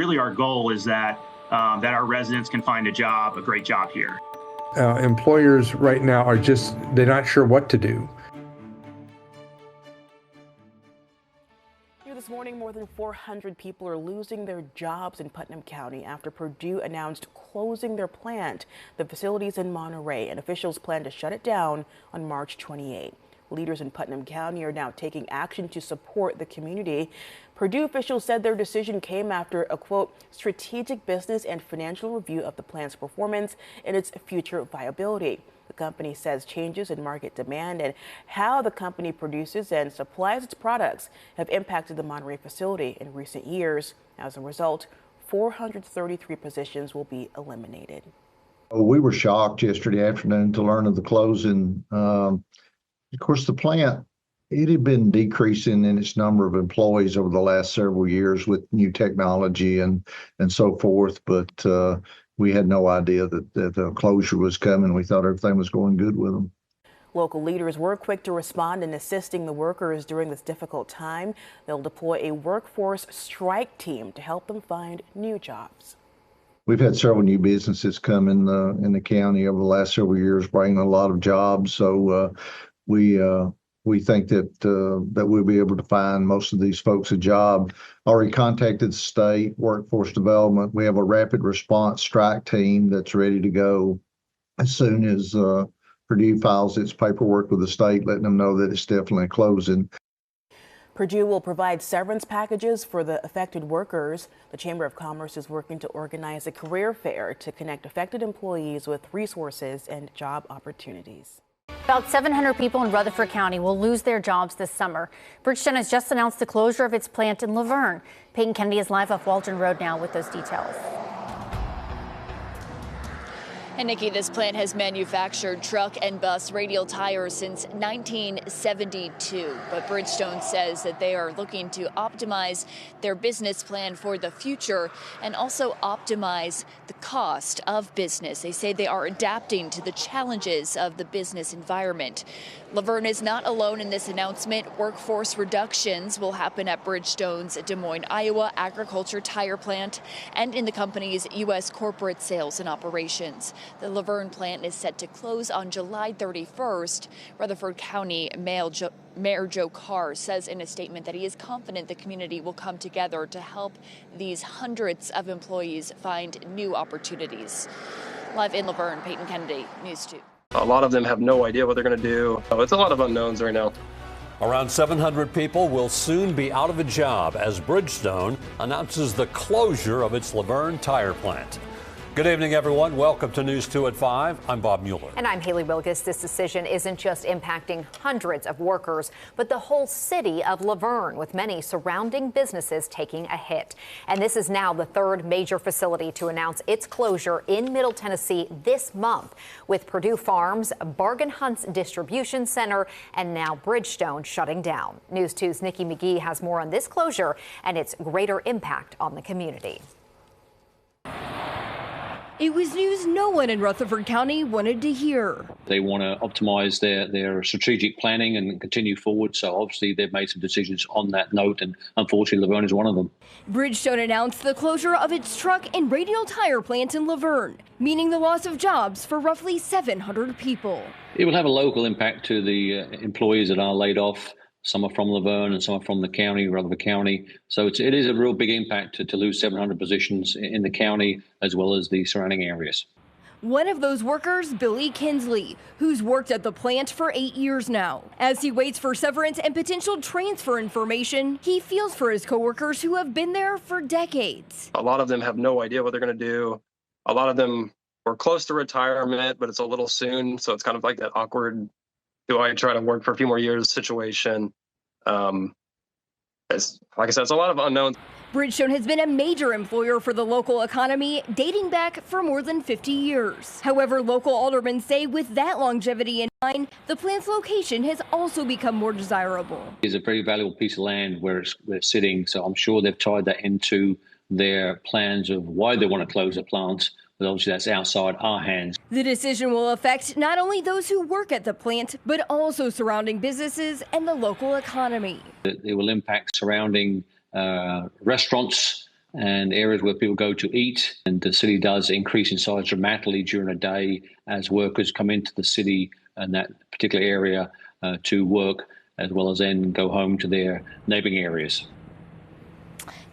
really our goal is that our residents can find a great job here. Employers right now they're not sure what to do. This morning, more than 400 people are losing their jobs in Putnam County after Perdue announced closing their plant. The facility's in Monterey, and officials plan to shut it down on March 28. Leaders in Putnam County are now taking action to support the community. Perdue officials said their decision came after a, quote, strategic business and financial review of the plant's performance and its future viability. The company says changes in market demand and how the company produces and supplies its products have impacted the Monterey facility in recent years. As a result, 433 positions will be eliminated. We were shocked yesterday afternoon to learn of the closing. Of course, the plant, it had been decreasing in its number of employees over the last several years with new technology and so forth, but we had no idea that the closure was coming. We thought everything was going good with them. Local leaders were quick to respond in assisting the workers during this difficult time. They'll deploy a workforce strike team to help them find new jobs. We've had several new businesses come in the county over the last several years, bringing a lot of jobs. So we think that we'll be able to find most of these folks a job. Already contacted the state workforce development. We have a rapid response strike team that's ready to go as soon as Perdue files its paperwork with the state, letting them know that it's definitely closing. Perdue will provide severance packages for the affected workers. The Chamber of Commerce is working to organize a career fair to connect affected employees with resources and job opportunities. About 700 people in Rutherford County will lose their jobs this summer. Bridgestone has just announced the closure of its plant in Laverne. Peyton Kennedy is live off Walton Road now with those details. And Nikki, this plant has manufactured truck and bus radial tires since 1972. But Bridgestone says that they are looking to optimize their business plan for the future and also optimize the cost of business. They say they are adapting to the challenges of the business environment. Laverne is not alone in this announcement. Workforce reductions will happen at Bridgestone's Des Moines, Iowa agriculture tire plant and in the company's U.S. corporate sales and operations. The Laverne plant is set to close on July 31st. Rutherford County Mayor Joe Carr says in a statement that he is confident the community will come together to help these hundreds of employees find new opportunities. Live in Laverne, Peyton Kennedy, News 2. A lot of them have no idea what they're going to do. It's a lot of unknowns right now. Around 700 people will soon be out of a job as Bridgestone announces the closure of its Laverne tire plant. Good evening, everyone. Welcome to News 2 at 5. I'm Bob Mueller. And I'm Haley Wilgus. This decision isn't just impacting hundreds of workers, but the whole city of Laverne, with many surrounding businesses taking a hit. And this is now the third major facility to announce its closure in Middle Tennessee this month, with Perdue Farms, Bargain Hunt's Distribution Center, and now Bridgestone shutting down. News 2's Nikki McGee has more on this closure and its greater impact on the community. It was news no one in Rutherford County wanted to hear. They want to optimize their strategic planning and continue forward. So obviously they've made some decisions on that note, and unfortunately Laverne is one of them. Bridgestone announced the closure of its truck and radial tire plant in Laverne, meaning the loss of jobs for roughly 700 people. It will have a local impact to the employees that are laid off. Some are from Laverne and some are from the county, Rutherford County. So it is a real big impact to lose 700 positions in the county as well as the surrounding areas. One of those workers, Billy Kinsley, who's worked at the plant for 8 years now. As he waits for severance and potential transfer information, he feels for his coworkers who have been there for decades. A lot of them have no idea what they're going to do. A lot of them were close to retirement, but it's a little soon. So it's kind of like that awkward, do I try to work for a few more years situation? Like I said, it's a lot of unknowns. Bridgestone has been a major employer for the local economy dating back for more than 50 years. However, local aldermen say with that longevity in mind, the plant's location has also become more desirable. It's a very valuable piece of land where it's sitting, so I'm sure they've tied that into their plans of why they want to close the plant. But obviously that's outside our hands. The decision will affect not only those who work at the plant, but also surrounding businesses and the local economy. It will impact surrounding restaurants, and areas where people go to eat. And the city does increase in size dramatically during the day as workers come into the city and that particular area to work, as well as then go home to their neighboring areas.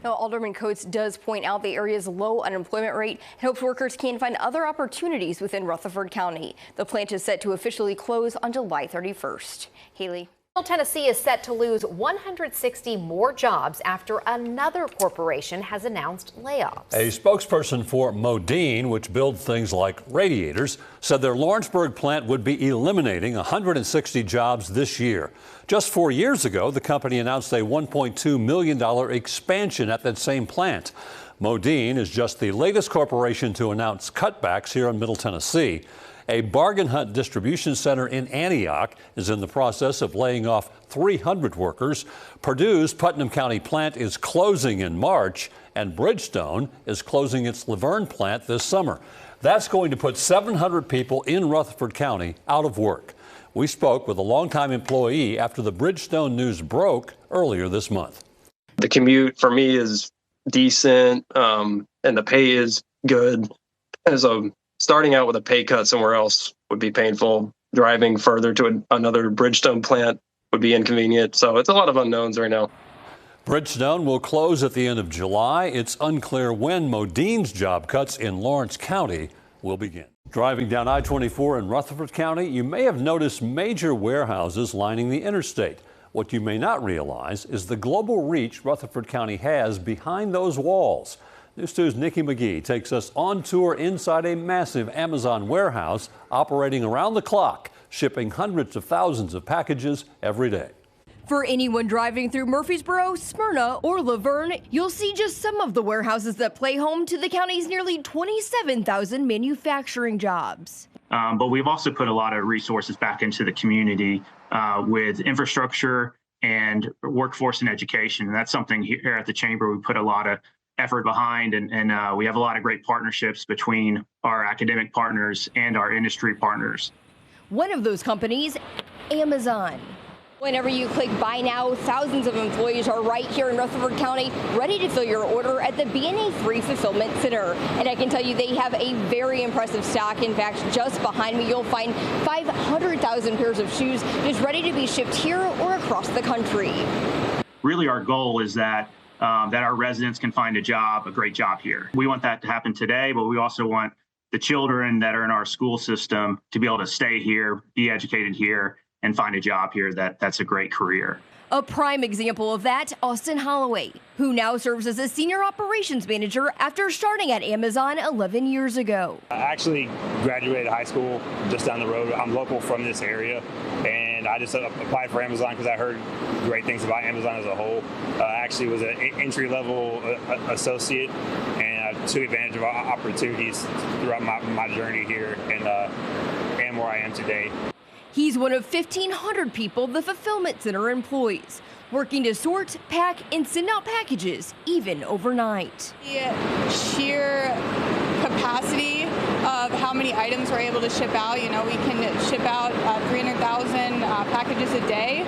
Now, Alderman Coates does point out the area's low unemployment rate and hopes workers can find other opportunities within Rutherford County. The plant is set to officially close on July 31st. Haley. Tennessee is set to lose 160 more jobs after another corporation has announced layoffs. A spokesperson for Modine, which builds things like radiators, said their Lawrenceburg plant would be eliminating 160 jobs this year. Just 4 years ago, the company announced a $1.2 million expansion at that same plant. Modine is just the latest corporation to announce cutbacks here in Middle Tennessee. A bargain hunt distribution center in Antioch is in the process of laying off 300 workers. Perdue's Putnam County plant is closing in March, and Bridgestone is closing its Laverne plant this summer. That's going to put 700 people in Rutherford County out of work. We spoke with a longtime employee after the Bridgestone news broke earlier this month. The commute for me is decent, and the pay is good. So starting out with a pay cut somewhere else would be painful. Driving further to another Bridgestone plant would be inconvenient. So it's a lot of unknowns right now. Bridgestone will close at the end of July. It's unclear when Modine's job cuts in Lawrence County will begin. Driving down I-24 in Rutherford County, you may have noticed major warehouses lining the interstate. What you may not realize is the global reach Rutherford County has behind those walls. News 2's Nikki McGee takes us on tour inside a massive Amazon warehouse operating around the clock, shipping hundreds of thousands of packages every day. For anyone driving through Murfreesboro, Smyrna, or Laverne, you'll see just some of the warehouses that play home to the county's nearly 27,000 manufacturing jobs. But we've also put a lot of resources back into the community with infrastructure and workforce and education. And that's something here at the Chamber we put a lot of effort behind, and we have a lot of great partnerships between our academic partners and our industry partners. One of those companies, Amazon. Whenever you click buy now, thousands of employees are right here in Rutherford County, ready to fill your order at the BNA 3 Fulfillment Center. And I can tell you they have a very impressive stock. In fact, just behind me, you'll find 500,000 pairs of shoes just ready to be shipped here or across the country. Really, our goal is that our residents can find a job, a great job here. We want that to happen today, but we also want the children that are in our school system to be able to stay here, be educated here, and find a job here that's a great career. A prime example of that, Austin Holloway, who now serves as a senior operations manager after starting at Amazon 11 years ago. I actually graduated high school just down the road. I'm local from this area, and I just applied for Amazon because I heard great things about Amazon as a whole. I actually was an entry-level associate, and I took advantage of opportunities throughout my journey here and where I am today. He's one of 1,500 people the fulfillment center employs, working to sort, pack, and send out packages, even overnight. The sheer capacity of how many items we're able to ship out. You know, we can ship out 300,000 packages a day,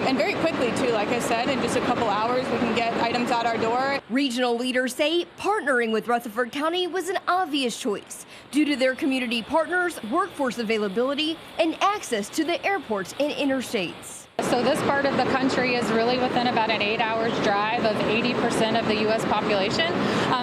and very quickly too. Like I said, in just a couple hours, we can get items out our door. Regional leaders say partnering with Rutherford County was an obvious choice due to their community partners, workforce availability, and access to the airports and interstates. So this part of the country is really within about an 8 hours drive of 80% of the U.S. population.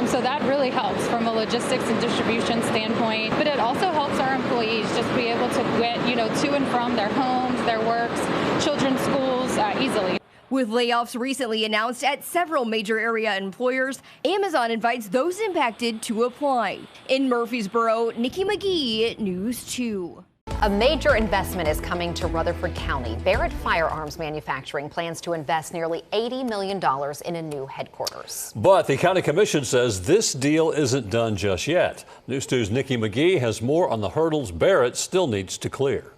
So that really helps from a logistics and distribution standpoint. But it also helps our employees just be able to get, to and from their homes, their works, children's schools easily. With layoffs recently announced at several major area employers, Amazon invites those impacted to apply. In Murfreesboro, Nikki McGee, News 2. A major investment is coming to Rutherford County. Barrett Firearms Manufacturing plans to invest nearly $80 million in a new headquarters. But the county commission says this deal isn't done just yet. News 2's Nikki McGee has more on the hurdles Barrett still needs to clear.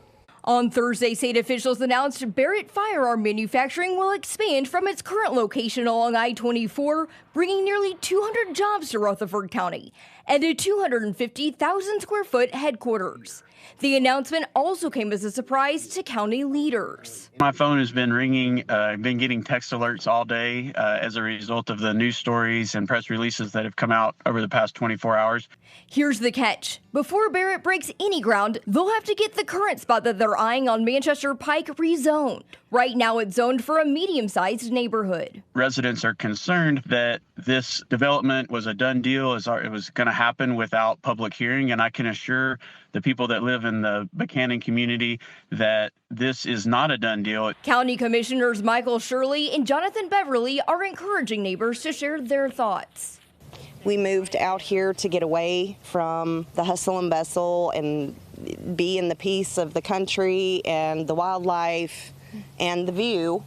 On Thursday, state officials announced Barrett Firearm Manufacturing will expand from its current location along I-24, bringing nearly 200 jobs to Rutherford County and a 250,000 square foot headquarters. The announcement also came as a surprise to county leaders. My phone has been ringing. I've been getting text alerts all day as a result of the news stories and press releases that have come out over the past 24 hours. Here's the catch. Before Barrett breaks any ground, they'll have to get the current spot that they're eyeing on Manchester Pike rezoned. Right now, it's zoned for a medium-sized neighborhood. Residents are concerned that this development was a done deal, it was going to happen without public hearing, and I can assure the people that live in the Buchanan community that this is not a done deal. County Commissioners Michael Shirley and Jonathan Beverly are encouraging neighbors to share their thoughts. We moved out here to get away from the hustle and bustle and be in the peace of the country and the wildlife and the view.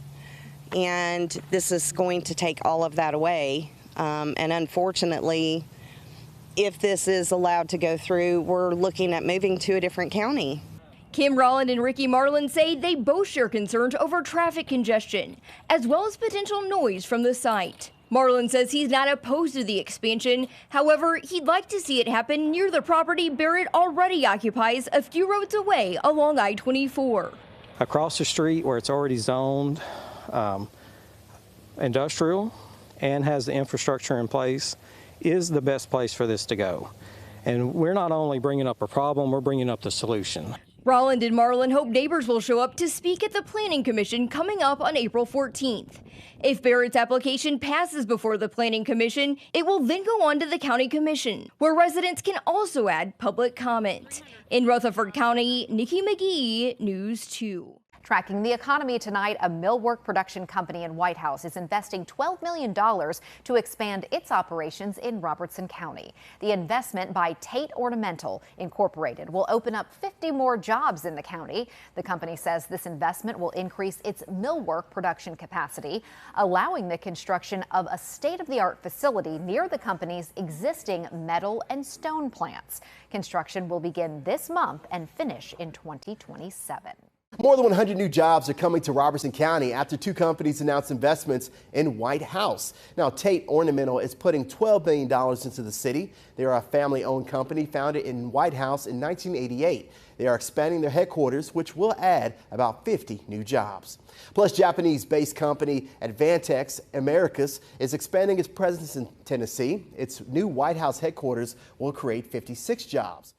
And this is going to take all of that away. And unfortunately, if this is allowed to go through, we're looking at moving to a different county. Kim Rolland and Ricky Marlin say they both share concerns over traffic congestion, as well as potential noise from the site. Marlin says he's not opposed to the expansion. However, he'd like to see it happen near the property Barrett already occupies a few roads away along I-24. Across the street where it's already zoned industrial and has the infrastructure in place is the best place for this to go. And we're not only bringing up a problem, we're bringing up the solution. Rolland and Marlin hope neighbors will show up to speak at the Planning Commission coming up on April 14th. If Barrett's application passes before the Planning Commission, it will then go on to the County Commission, where residents can also add public comment. In Rutherford County, Nikki McGee, News 2. Tracking the economy tonight, a millwork production company in White House is investing $12 million to expand its operations in Robertson County. The investment by Tate Ornamental Incorporated will open up 50 more jobs in the county. The company says this investment will increase its millwork production capacity, allowing the construction of a state-of-the-art facility near the company's existing metal and stone plants. Construction will begin this month and finish in 2027. More than 100 new jobs are coming to Robertson County after two companies announced investments in White House. Now, Tate Ornamental is putting $12 million into the city. They are a family-owned company founded in White House in 1988. They are expanding their headquarters, which will add about 50 new jobs. Plus, Japanese-based company Advantex Americas is expanding its presence in Tennessee. Its new White House headquarters will create 56 jobs.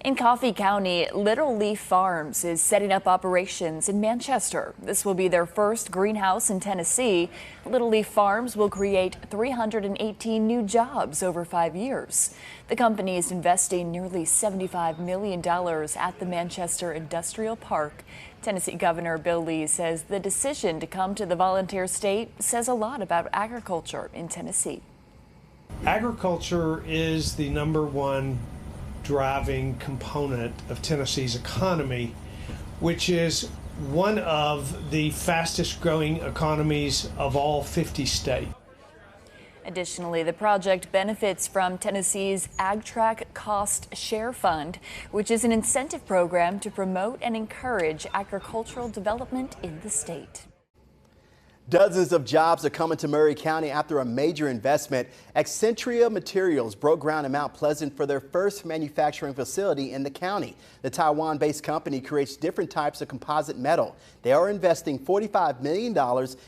In Coffee County, Little Leaf Farms is setting up operations in Manchester. This will be their first greenhouse in Tennessee. Little Leaf Farms will create 318 new jobs over 5 years. The company is investing nearly $75 million at the Manchester Industrial Park. Tennessee Governor Bill Lee says the decision to come to the volunteer state says a lot about agriculture in Tennessee. Agriculture is the #1 driving component of Tennessee's economy, which is one of the fastest growing economies of all 50 states. Additionally, the project benefits from Tennessee's AgTrack Cost Share Fund, which is an incentive program to promote and encourage agricultural development in the state. Dozens of jobs are coming to Maury County after a major investment. Accentria Materials broke ground in Mount Pleasant for their first manufacturing facility in the county. The Taiwan-based company creates different types of composite metal. They are investing $45 million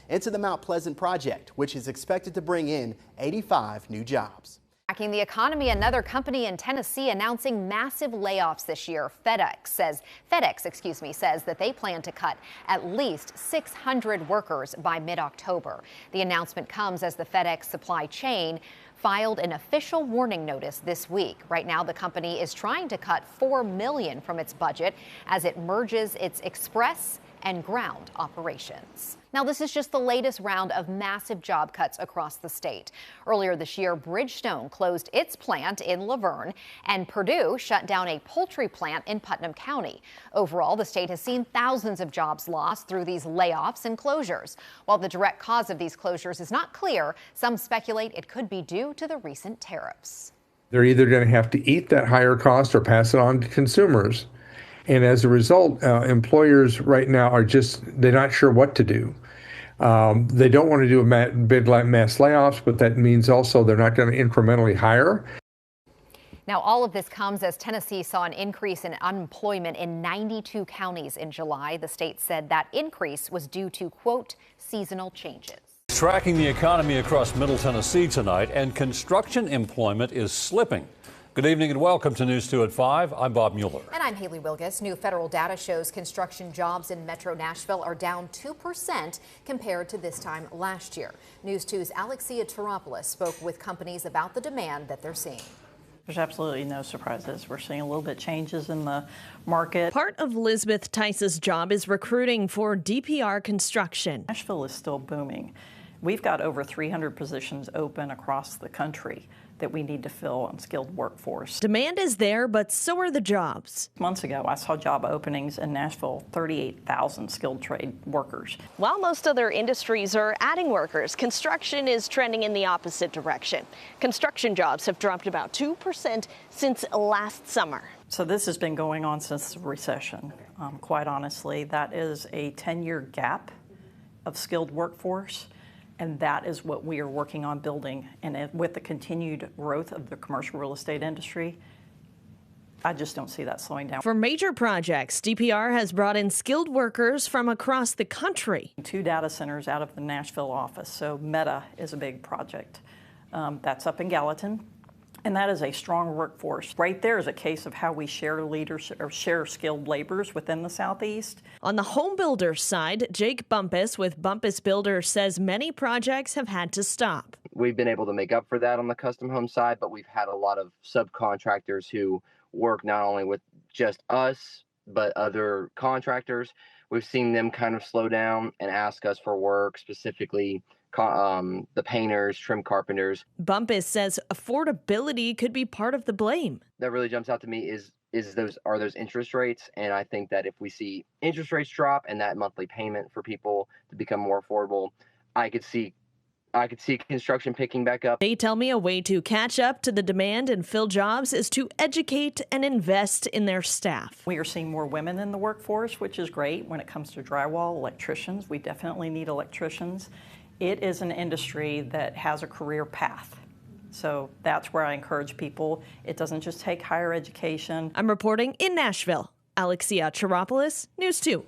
into the Mount Pleasant project, which is expected to bring in 85 new jobs. Tracking the economy, another company in Tennessee announcing massive layoffs this year. FedEx says that they plan to cut at least 600 workers by mid-October. The announcement comes as the FedEx supply chain filed an official warning notice this week. Right now, the company is trying to cut $4 million from its budget as it merges its express and ground operations. Now, this is just the latest round of massive job cuts across the state. Earlier this year, Bridgestone closed its plant in Laverne, and Perdue shut down a poultry plant in Putnam County. Overall, the state has seen thousands of jobs lost through these layoffs and closures. While the direct cause of these closures is not clear, some speculate it could be due to the recent tariffs. They're either going to have to eat that higher cost or pass it on to consumers. And as a result, employers right now are they're not sure what to do. They don't want to do big mass layoffs, but that means also they're not going to incrementally hire. Now, all of this comes as Tennessee saw an increase in unemployment in 92 counties in July. The state said that increase was due to, quote, seasonal changes. Tracking the economy across Middle Tennessee tonight, and construction employment is slipping. Good evening and welcome to News 2 at 5. I'm Bob Mueller. And I'm Haley Wilgus. New federal data shows construction jobs in Metro Nashville are down 2% compared to this time last year. News 2's Alexia Teropoulos spoke with companies about the demand that they're seeing. There's absolutely no surprises. We're seeing a little bit changes in the market. Part of Lisbeth Tice's job is recruiting for DPR construction. Nashville is still booming. We've got over 300 positions open across the country that we need to fill on skilled workforce. Demand is there, but so are the jobs. Months ago, I saw job openings in Nashville, 38,000 skilled trade workers. While most other industries are adding workers, construction is trending in the opposite direction. Construction jobs have dropped about 2% since last summer. So this has been going on since the recession. Quite honestly, that is a 10-year gap of skilled workforce. And that is what we are working on building. And with the continued growth of the commercial real estate industry, I just don't see that slowing down. For major projects, DPR has brought in skilled workers from across the country. 2 data centers out of the Nashville office. So Meta is a big project. That's up in Gallatin. And that is a strong workforce. Right there is a case of how we share leadership or share skilled laborers within the Southeast. On the home builder side, Jake Bumpus with Bumpus Builders says many projects have had to stop. We've been able to make up for that on the custom home side, but we've had a lot of subcontractors who work not only with just us, but other contractors. We've seen them kind of slow down and ask us for work, specifically the painters, trim carpenters. Bumpus says affordability could be part of the blame. That really jumps out to me is those interest rates, and I think that if we see interest rates drop and that monthly payment for people to become more affordable, I could see construction picking back up. They tell me a way to catch up to the demand and fill jobs is to educate and invest in their staff. We are seeing more women in the workforce, which is great when it comes to drywall, electricians. We definitely need electricians. It is an industry that has a career path. So that's where I encourage people. It doesn't just take higher education. I'm reporting in Nashville. Alexia Teropoulos, News 2.